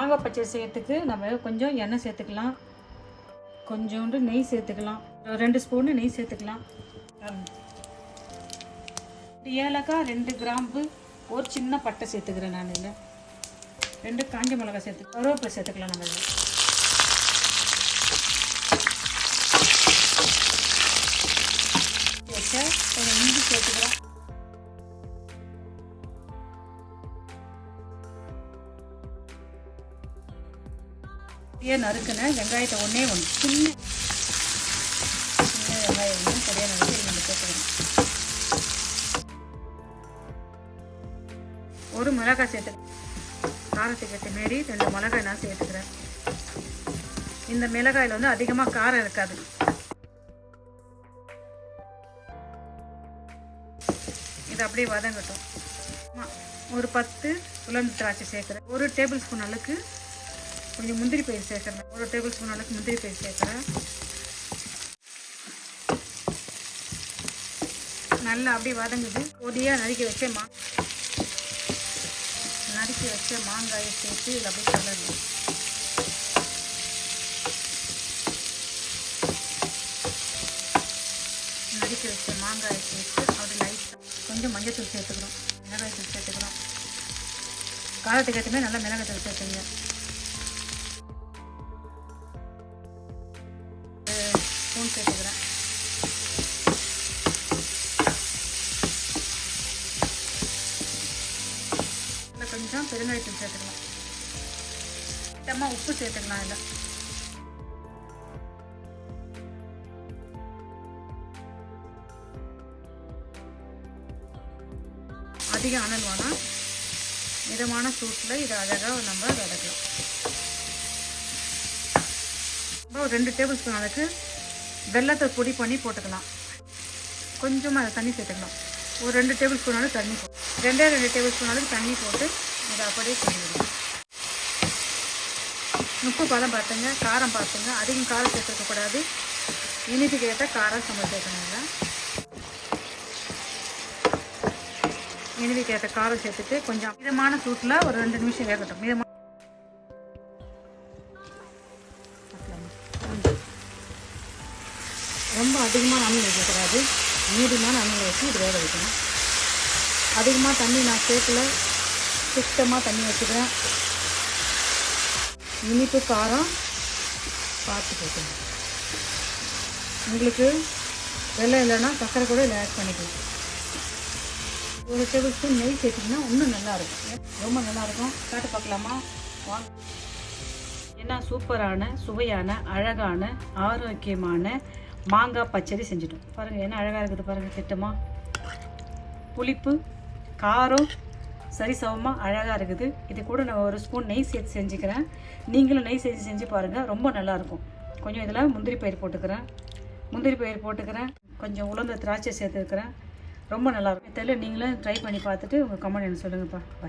மாங்காய் பச்சடி செய்யறதுக்கு நம்ம கொஞ்சம் எண்ணெய் சேர்த்துக்கலாம், கொஞ்சோண்டு நெய் சேர்த்துக்கலாம், 2 ஸ்பூன் நெய் சேர்த்துக்கலாம். ஏலக்காய், 2 கிராம்பு, ஒரு சின்ன பட்டை சேர்த்துக்கிறேன். நான் இதில் 2 காஞ்ச மிளகாய் சேர்த்து, கருவேப்பிலை சேர்த்துக்கலாம். நம்ம இதில் வச்ச கொஞ்சம் இஞ்சி சேர்த்துக்கிறோம். நறுக்குன வெங்காயத்தை ஒன்றே சின்ன வெங்காயம் சரியாக நறுக்கி நம்ம சேர்த்துக்கணும். ஒரு மிளகாய் சேர்த்துக்கிறேன். காரத்துக்கு ஏற்ற மாரி 2 மிளகாய் நான் சேர்த்துக்கிறேன். இந்த மிளகாயில் அதிகமாக காரம் இருக்காது. இது அப்படியே வதங்கட்டும். ஒரு 10 உலர்ந்த திராட்சை சேர்க்குறேன். 1 டேபிள் ஸ்பூன் அளவுக்கு கொஞ்சம் முந்திரி பயிர் சேர்க்குறேன். 1 டேபிள் ஸ்பூன் அளவுக்கு முந்திரி பயிர் சேர்க்குறேன். நல்லா அப்படியே வதங்குது. பொடியாக நறுக்கி வச்ச மாங்காயை சேர்த்து இதில் அப்படியே கலரணும். நறுக்கி வச்ச மாங்காயை சேர்த்து அப்படி லைட்டாக கொஞ்சம் மஞ்சத்தூள் சேர்த்துக்கிறோம், மிளகாய் தூள் சேர்த்துக்கிறோம். காரத்துக்கு ஏற்றமே நல்லா மிளகாய் தூள் சேர்த்துங்க. ஸ்பூன் சேர்த்துக்கிறேன். இதில் கொஞ்சம் பெருங்காயத்தூள் சேர்த்துக்கலாம். சுத்தமாக உப்பு சேர்த்துக்கலாம். இதில் அதிக அனல் வேணாம், மிதமான சூட்டில் இதை அழகாக நம்ம வதக்கலாம். ஒரு 2 டேபிள் ஸ்பூன் அளவுக்கு வெல்லத்தை பொடி பண்ணி போட்டுக்கலாம். கொஞ்சமாக அதை தண்ணி சேர்த்துக்கலாம். ஒரு 2 டேபிள் ஸ்பூன் அளவு தண்ணி போட்டு 2 டேபிள் ஸ்பூன் அளவுக்கு தண்ணி போட்டு இதை அப்படியே செஞ்சுக்கலாம். உப்பு பதம் பார்த்துங்க, காரம் பார்த்துங்க. அதிகம் காரம் சேர்த்துக்கக்கூடாது. இனிப்புக்கு ஏற்ற காரம் சமையல் சேர்க்கணுங்க. இனிப்புக்கு ஏற்ற காரம் சேர்த்துட்டு கொஞ்சம் மிதமான சூட்டில் ஒரு 2 நிமிஷம் வேகட்டும். மிதமான ரொம்ப அதிகமாக அனல் வைக்கக்கூடாது, மீடியமான அனல் வச்சு இது வேக வைக்கணும். அதிகமாக தண்ணி நான் சேர்க்கல, சுத்தமாக தண்ணி வச்சுக்கிறேன். இனிப்பு காரம் பார்த்து போட்டுங்க. உங்களுக்கு வெள்ளம் இல்லைன்னா சர்க்கரை கூட இதில் ஆட் பண்ணிக்கலாம். 1 டேபிள் ஸ்பூன் நெய் சேர்த்திங்கன்னா இன்னும் நல்லாயிருக்கும், ரொம்ப நல்லாயிருக்கும். காட்டு பார்க்கலாமா? வாங்க. என்ன சூப்பரான, சுவையான, அழகான, ஆரோக்கியமான மாங்காய் பச்சடி செஞ்சுட்டோம். பாருங்கள் என்ன அழகாக இருக்குது பாருங்கள். திட்டமாக புளிப்பு காரம் சரிசமமாக அழகாக இருக்குது. இது கூட நான் 1 ஸ்பூன் நெய் சேர்த்து செஞ்சுக்கிறேன். நீங்களும் நெய் சேர்த்து செஞ்சு பாருங்கள், ரொம்ப நல்லாயிருக்கும். கொஞ்சம் இதில் முந்திரி பயிர் போட்டுக்கிறேன். கொஞ்சம் உலர்ந்த திராட்சை சேர்த்துருக்கிறேன். ரொம்ப நல்லாயிருக்கும். தெரியல, நீங்களும் ட்ரை பண்ணி பார்த்துட்டு உங்கள் கமெண்ட் என்ன சொல்லுங்கப்பா. பாய்.